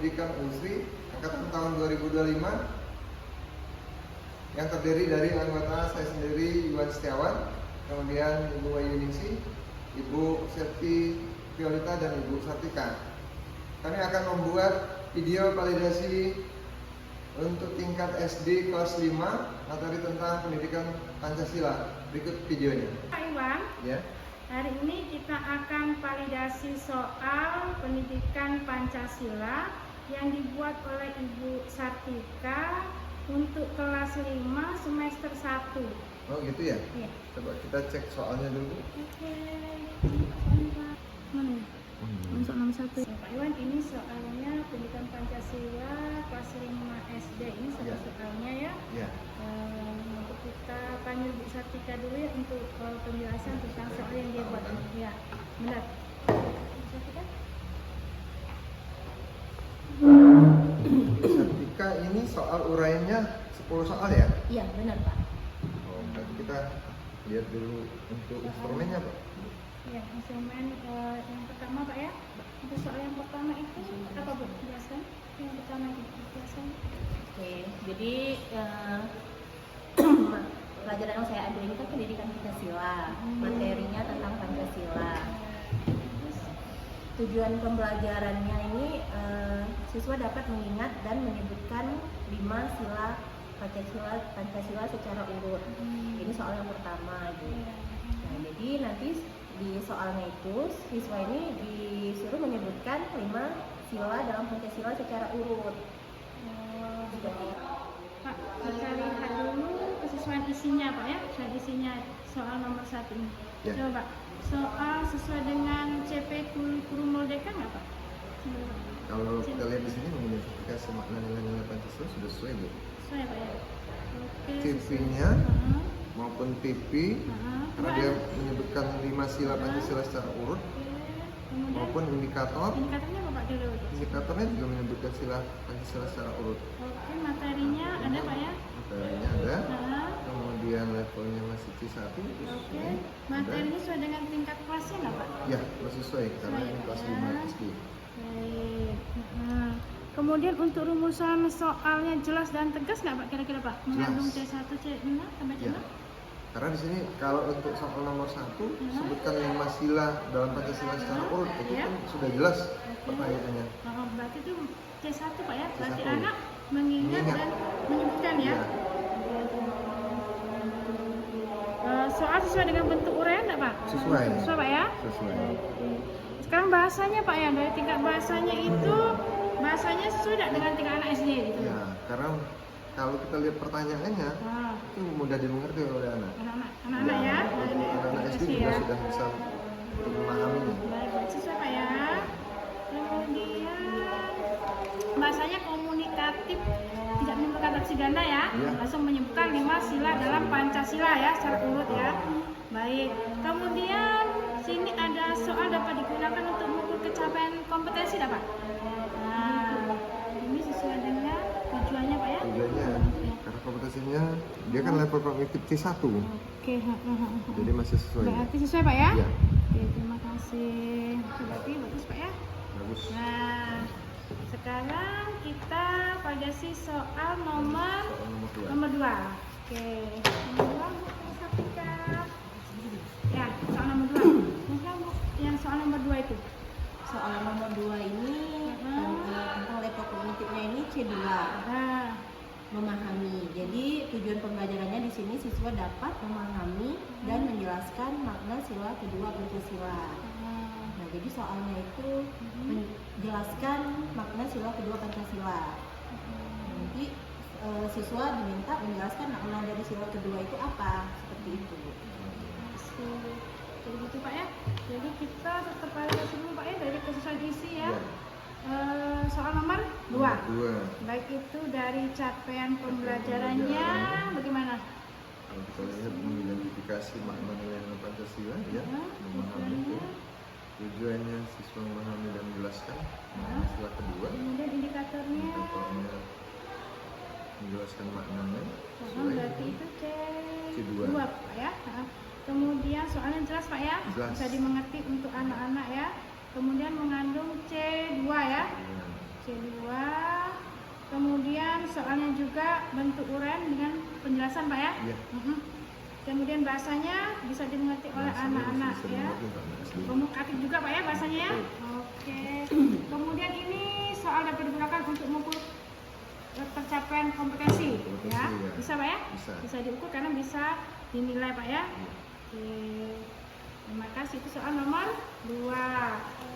Pendidikan USRI angkatan tahun 2025 yang terdiri dari anggota saya sendiri Iwan Setiawan, kemudian Ibu Wayuningsi, Ibu Septi Violeta, dan Ibu Sartika. Kami akan membuat video validasi untuk tingkat SD kelas 5 materi tentang pendidikan Pancasila. Berikut videonya. Pak Iwan, Ya. hari ini kita akan validasi soal pendidikan Pancasila yang dibuat oleh Ibu Sartika untuk kelas 5 semester 1. Oh gitu ya? Iya. Coba kita cek soalnya dulu. Oke. Mana ya? Masuk nomor 1. Pak Iwan, ini soalnya pendidikan Pancasila kelas 5 SD. Ini satu Ya. soalnya ya. Ya. Untuk kita panggil Bu Sartika dulu ya untuk penjelasan tentang soal yang dia buat. Ya, benar. Bu Sartika? Sartika, ini soal uraiannya 10 soal ya? Iya, benar Pak. Oh, berarti kita lihat dulu untuk instrumennya, Pak. Ya, instrumen yang pertama Pak ya. Untuk soal yang pertama itu apa Bu? Jelaskan. Yang pertama itu jelaskan. Oke, jadi pelajaran yang saya ambil ini kan pendidikan Pancasila, materinya tentang Pancasila. Tujuan pembelajarannya ini siswa dapat mengingat dan menyebutkan 5 sila Pancasila secara urut. Ini soal yang pertama gitu. Nah, jadi nanti di soalnya itu siswa ini disuruh menyebutkan 5 sila dalam Pancasila secara urut. Seperti itu. Pak, kita lihat dulu kesesuaian isinya Pak ya. Kesesuaian isinya soal nomor 1 ini. Ya. Coba Pak, soal sesuai dengan CP Kurikulum Merdeka nggak Pak? Kalau kita lihat di sini mengidentifikasi makna nilai-nilai Pancasila sudah sesuai, Bu. Sesuai Pak ya. Oke. CP-nya maupun PP, karena dia menyebutkan 5 sila Pancasila secara urut, Kemudian maupun indikator. indikatornya apa Pak dulu? Indikatornya juga menyebutkan sila Pancasila secara urut. Oke, materinya ada Pak ya? Materinya ada, Nah, kemudian levelnya masih C1. oke. Materinya sesuai dengan tingkat kelasnya nggak Pak? Ya, masih sesuai karena ini kelas 5 SD. Baik. Nah, kemudian untuk rumusan soalnya jelas dan tegas nggak Pak kira-kira Pak? Mengandung Jelas. C1, C6 sampai Ya. C6? Karena di sini kalau untuk soal nomor 1 sebutkan 5 sila dalam Pancasila secara urut, itu Ya. kan sudah jelas pertanyaannya. Oh, berarti itu C1 Pak ya? Berarti C1. anak mengingat Mengingat. dan menyebutkan ya? Ya. Soal sesuai dengan bentuk uraian nggak Pak? Sesuai. Sesuai Pak ya? Sesuai. Oke. Sekarang bahasanya Pak ya, dari tingkat bahasanya itu bahasanya sesuai nggak dengan tingkat anak SD gitu? Ya, karena kalau kita lihat pertanyaannya Wah, itu mudah dimengerti oleh anak. anak-anak ya? Anak SD juga ya? sudah bisa memahaminya. Baik, sesuai Pak ya. Kemudian bahasanya komunikatif, tidak menimbulkan tafsir ganda ya. Ya. Langsung menyebutkan 5 sila dalam Pancasila ya, secara urut ya. Baik. Kemudian sini ada soal dapat digunakan untuk mengukur capaian kompetensi Pak. Nah, ini sesuai dengan tujuannya Pak ya. Tujuannya karena kompetensinya dia kan level kognitif C1. Oke, Jadi masih sesuai. berarti sesuai Pak ya? Ya, Oke, terima kasih. Berarti bagus Pak ya. bagus. Nah, sekarang kita validasi soal nomor Soal nomor 2. nomor 2. Oke, nomor 2 Bu Sartika. Ya, soal nomor 2. Mungkin Bu, yang soal nomor 2 itu. Soal nomor 2 ini tentang level kognitifnya ini C2. Nah, Memahami. Jadi tujuan pembelajarannya di sini siswa dapat memahami dan menjelaskan makna sila kedua Pancasila. Nah, jadi soalnya itu menjelaskan makna sila kedua Pancasila. Nanti siswa diminta menjelaskan makna dari sila kedua itu apa, seperti itu. jadi gitu Pak ya. Jadi kita tetap validasi dulu Pak ya dari kesesuaian isi ya. Soal nomor 2. Baik itu dari capaian pembelajarannya bagaimana? Kalau kita lihat mengidentifikasi makna nilai Pancasila, ya, memahami itu. Tujuannya siswa memahami dan menjelaskan makna sila kedua. Kemudian indikatornya, Indikatornya menjelaskan maknanya. berarti itu C2 C2. Pak ya. Kemudian soalnya jelas Pak ya, Jelas. bisa dimengerti untuk anak-anak ya. Kemudian mengandung C2 ya. C2 juga bentuk uraian dengan penjelasan Pak ya. Iya. Kemudian bahasanya bisa dimengerti oleh anak-anak ya. Komunikatif juga Pak ya bahasanya ya. Oke. Kemudian ini soal dapat digunakan untuk mengukur tercapaian kompetensi ya. Bisa Pak ya? Bisa diukur karena bisa dinilai Pak ya. Oke. Terima kasih, itu soal nomor 2.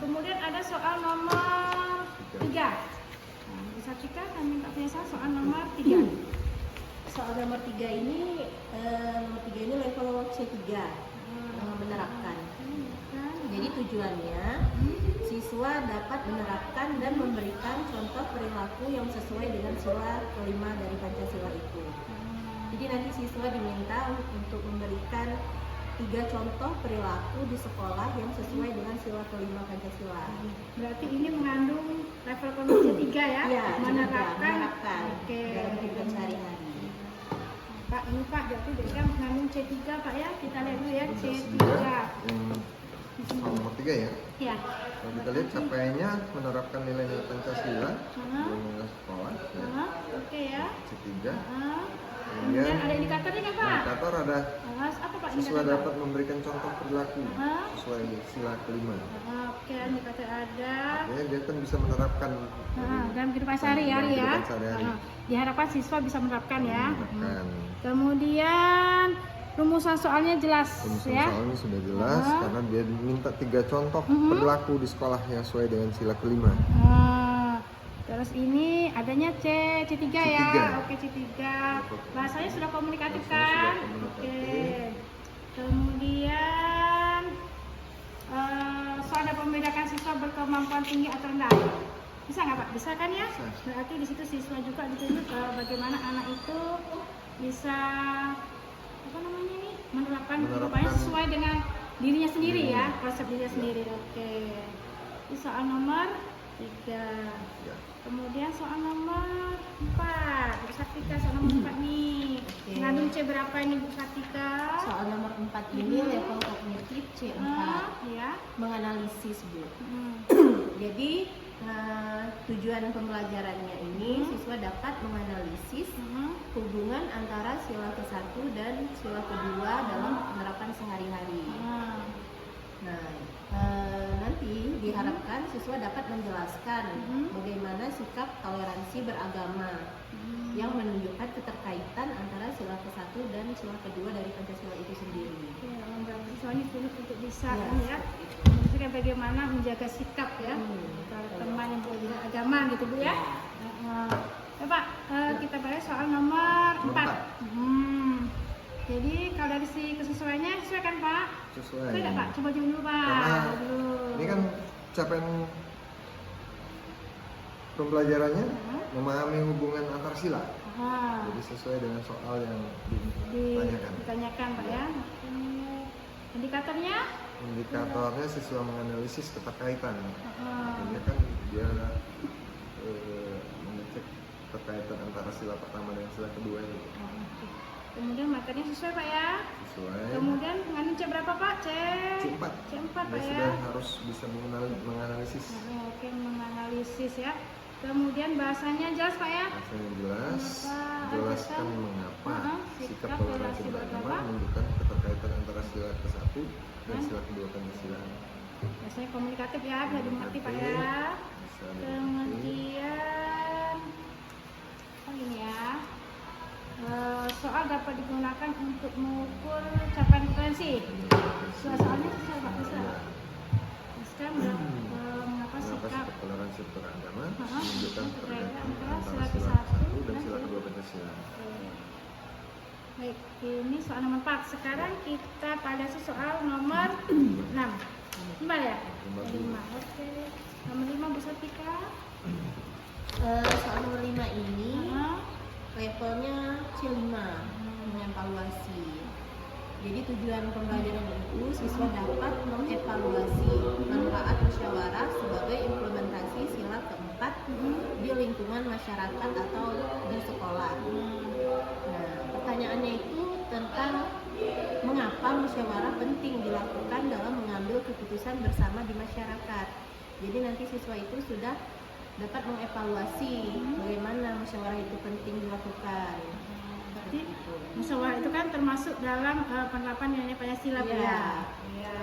Kemudian ada soal nomor 3. Bisa Cika, kami tak biasa soal nomor 3. Soal nomor 3 ini level C3 menerapkan. Jadi tujuannya siswa dapat menerapkan dan memberikan contoh perilaku yang sesuai dengan sila kelima dari Pancasila itu. Jadi nanti siswa diminta untuk memberikan 3 contoh perilaku di sekolah yang sesuai dengan sila kelima Pancasila. Berarti ini mengandung level kompetensi 3 ya? Iya, menerapkan. Oke. Dalam kehidupan sehari-hari. Pak, ini Pak, berarti dia mengandung C3 Pak ya? Kita lihat dulu ya, C3. Soal nomor 3 ya. Ya. Kalau kita lihat capaiannya menerapkan nilai-nilai Pancasila di sekolah. Ya. Oke ya. C3. Kemudian ada indikatornya kan Pak? Indikator ada Apa Pak siswa indikator? dapat memberikan contoh perilaku sesuai sila kelima. Oke, indikator ada. Artinya dia kan bisa menerapkan Dalam kehidupan sehari-hari ya. kehidupan sehari-hari. Diharapkan siswa bisa menerapkan ya. Menerapkan. Kemudian rumusan soalnya jelas Rumusan ya. soalnya sudah jelas karena dia minta 3 contoh perilaku di sekolah yang sesuai dengan sila kelima. Terus ini adanya C3 ya. C3. Oke, C3. Bahasanya sudah komunikatif Bahasanya kan? sudah komunikatif. Oke. Kemudian soal dapat membedakan siswa berkemampuan tinggi atau rendah. Bisa nggak Pak? Bisa kan ya? Bisa. Berarti di situ siswa juga ditunjuk bagaimana anak itu bisa menerapkan kehidupannya sesuai dengan dirinya sendiri ya, konsep dirinya sendiri. Oke. Ini soal nomor 3. Ya. Kemudian soal nomor 4. Bu Kartika, soal nomor 4 nih. Mengandung C berapa ini Bu Kartika? Soal nomor 4 ini level kognitif C4. Ya. Menganalisis Bu. Jadi tujuan pembelajarannya ini siswa dapat menganalisis hubungan antara sila ke-1 dan sila kedua dalam penerapan sehari-hari. Nah, nanti diharapkan siswa dapat menjelaskan bagaimana sikap toleransi beragama yang menunjukkan keterkaitan antara sila ke-1 dan sila kedua dari Pancasila itu sendiri. Berarti siswanya dituntut untuk bisa Ya, menunjukkan bagaimana menjaga sikap ya kalau teman yang berbeda agama gitu Bu ya. Ya Pak, kita bahas soal nomor 4. Jadi kalau dari si kesesuaiannya sesuai kan Pak? Sesuai. Sesuai nggak Pak? Coba dulu Pak. Karena ini kan capaian pembelajarannya memahami hubungan antar sila. Jadi sesuai dengan soal yang ditanyakan Pak ya. Indikatornya? Indikatornya siswa menganalisis keterkaitan. Artinya kan dia mengecek keterkaitan antara sila pertama dan sila kedua ini. Kemudian materinya sesuai Pak ya? Sesuai. Kemudian mengandung C berapa Pak? C4. C4 Pak Dia ya? sudah harus bisa menganalisis. Oke, menganalisis ya. Kemudian bahasanya jelas Pak ya? Bahasanya jelas, jelaskan mengapa sikap sikap toleransi toleransi beragama beragama menunjukkan keterkaitan antara sila ke-1 dan sila kedua Pancasila. Biasanya komunikatif ya, bisa dimengerti Pak ya. Bisa dimengerti. Kemudian ini ya. Soal dapat digunakan untuk mengukur capaian kompetensi. Soalnya susah Pak, bisa. Sekarang mengapa sikap toleransi beragama menunjukkan keterkaitan antara antara sila sila ke-1 ke-1 dan sila kedua Pancasila. Baik, ini soal nomor 4. Sekarang kita pada soal nomor 6. Gimana ya? Nomor 5. Oke. Nomor 5 Bu Satika. Soal nomor 5 ini levelnya C5, mengevaluasi. Jadi tujuan pembelajaran itu siswa dapat mengevaluasi manfaat musyawarah sebagai implementasi sila keempat di lingkungan masyarakat atau di sekolah. Nah, pertanyaannya itu tentang mengapa musyawarah penting dilakukan dalam mengambil keputusan bersama di masyarakat. Jadi nanti siswa itu sudah dapat mengevaluasi bagaimana musyawarah itu penting dilakukan. Berarti musyawarah itu kan termasuk dalam penerapan nilai Pancasila Bu, Iya. ya. Iya.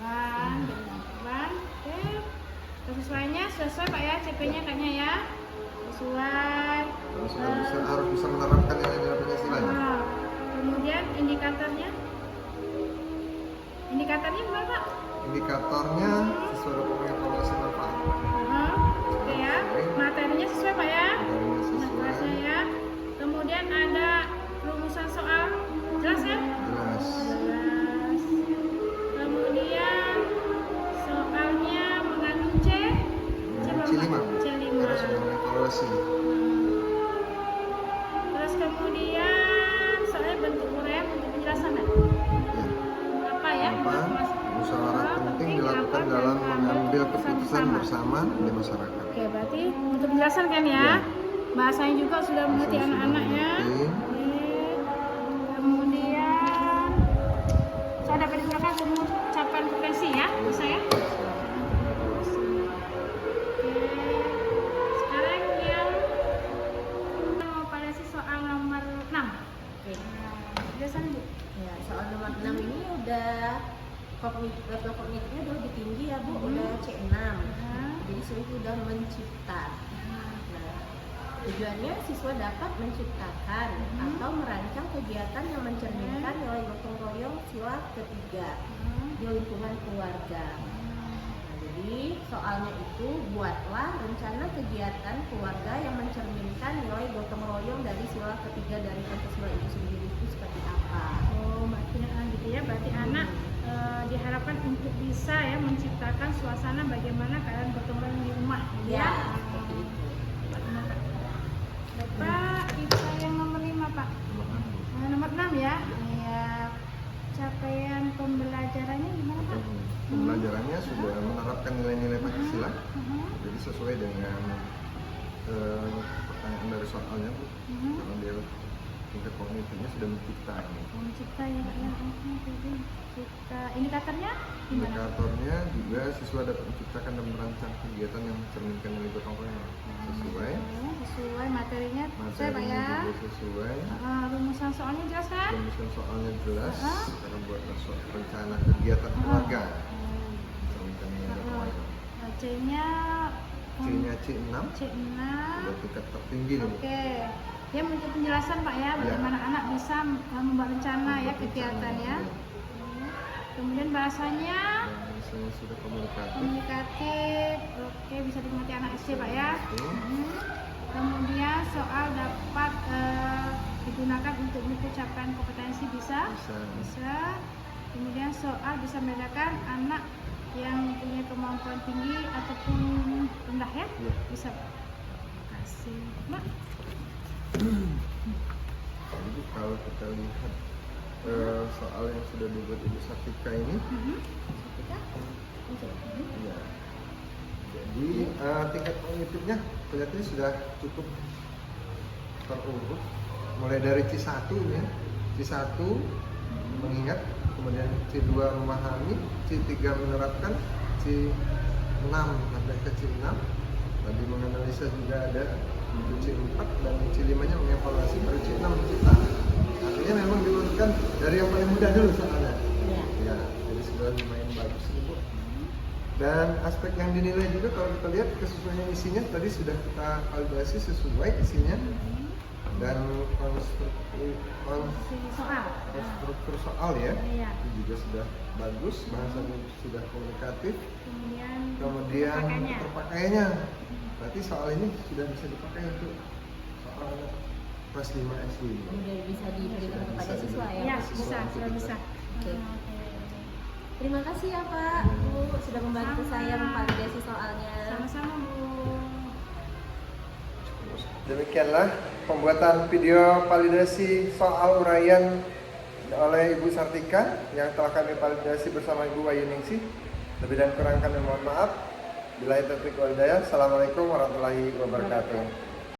Pelan. Oke. Sesuainya sesuai Pak ya, CP-nya kayaknya ya. Sesuai. Harus bisa menerapkan nilai-nilai Pancasila. Kemudian indikatornya gimana Pak? Indikatornya sesuai dengan evaluasi manfaat. Oke ya. Materinya sesuai Pak ya. Materinya sesuai. Kelasnya ya. Kemudian ada rumusan soal, jelas ya? Jelas. Jelas. Kemudian soalnya mengandung C5. Harus mengevaluasi. Terus kemudian soalnya bentuk uraian, bentuk penjelasan ya? Apa ya? Musyawarah penting dilakukan dalam mengambil keputusan bersama di masyarakat. Oke, berarti untuk penjelasan kan ya? Ya. Bahasanya juga sudah mengerti Sudah anak-anak ya. mengerti. Oke. Kemudian saya dapat digunakan untuk ucapan potensi ya, bisa ya? Sekarang yang mau pada si soal nomor 6. Oke. Biasanya Bu. Ya, soal nomor 6 ini udah level kognitifnya udah lebih tinggi ya Bu, udah C6. Jadi siswa udah mencipta. Nah, tujuannya siswa dapat menciptakan atau merancang kegiatan yang mencerminkan nilai gotong royong sila ketiga di lingkungan keluarga. Nah, jadi soalnya itu buatlah rencana kegiatan keluarga yang mencerminkan nilai gotong royong dari sila ketiga dari Pancasila itu sendiri itu seperti apa. Oh, maksudnya gitu ya. Berarti anak diharapkan untuk bisa ya menciptakan suasana bagaimana kalian gotong royong di rumah. Ya, seperti itu. Bapak, kita yang nomor 5 Pak. Nomor 6 ya. Iya. Capaian pembelajarannya gimana Pak? Pembelajarannya sudah menerapkan nilai-nilai Pancasila. Jadi sesuai dengan pertanyaan dari soalnya Bu. Karena dia tingkat kognitifnya sudah mencipta ini. Mencipta ya Pak ya. Mencipta. Indikatornya gimana? Indikatornya juga siswa dapat menciptakan dan merancang kegiatan yang mencerminkan nilai gotong royong sesuai. Sesuai materinya sesuai Pak ya. Juga sesuai. Rumusan soalnya jelas kan? Rumusan soalnya jelas. Karena buat rencana kegiatan keluarga. Mencerminkan nilai gotong royong. C-nya C-nya C6. C6. Sudah tingkat tertinggi nih. Oke. Dia untuk penjelasan Pak ya, bagaimana anak bisa membuat rencana ya kegiatannya. Kemudian bahasanya Bahasanya sudah komunikatif. komunikatif. Oke, bisa dimengerti anak SD Pak ya. Kemudian soal dapat digunakan untuk mengukur capaian kompetensi bisa. Bisa. Kemudian soal bisa membedakan anak yang punya kemampuan tinggi ataupun rendah ya. Bisa. Terima kasih. Mbak. Jadi kalau kita lihat soal yang sudah dibuat Ibu Satika ini, ya. Jadi tingkat kognitifnya kelihatannya sudah cukup terurut. Mulai dari C1 ya, C1 mengingat, kemudian C2 memahami, C3 menerapkan, C6 sampai ke C6. Tadi menganalisa juga ada C4 dan C5-nya mengevaluasi, baru C6 mencipta. Artinya memang diurutkan dari yang paling mudah dulu soalnya. Ya, jadi sudah lumayan bagus ini Bu. Dan aspek yang dinilai juga kalau kita lihat kesesuaian isinya tadi sudah kita validasi sesuai isinya dan konstruktur soal ya. Itu juga sudah bagus, bahasanya sudah komunikatif. Kemudian terpakainya. Berarti soal ini sudah bisa dipakai untuk soal kelas 5 SD. Udah bisa diberikan kepada siswa ya? Ya, bisa, sudah bisa. Oke. Terima kasih ya Pak, Bu, sudah membantu saya memvalidasi soalnya. Sama-sama Bu. Demikianlah pembuatan video validasi soal uraian oleh Ibu Sartika yang telah kami validasi bersama Ibu Wayuningsih. Lebih dan kurang kami mohon maaf. Billahi taufiq wal hidayah. Assalamualaikum warahmatullahi wabarakatuh.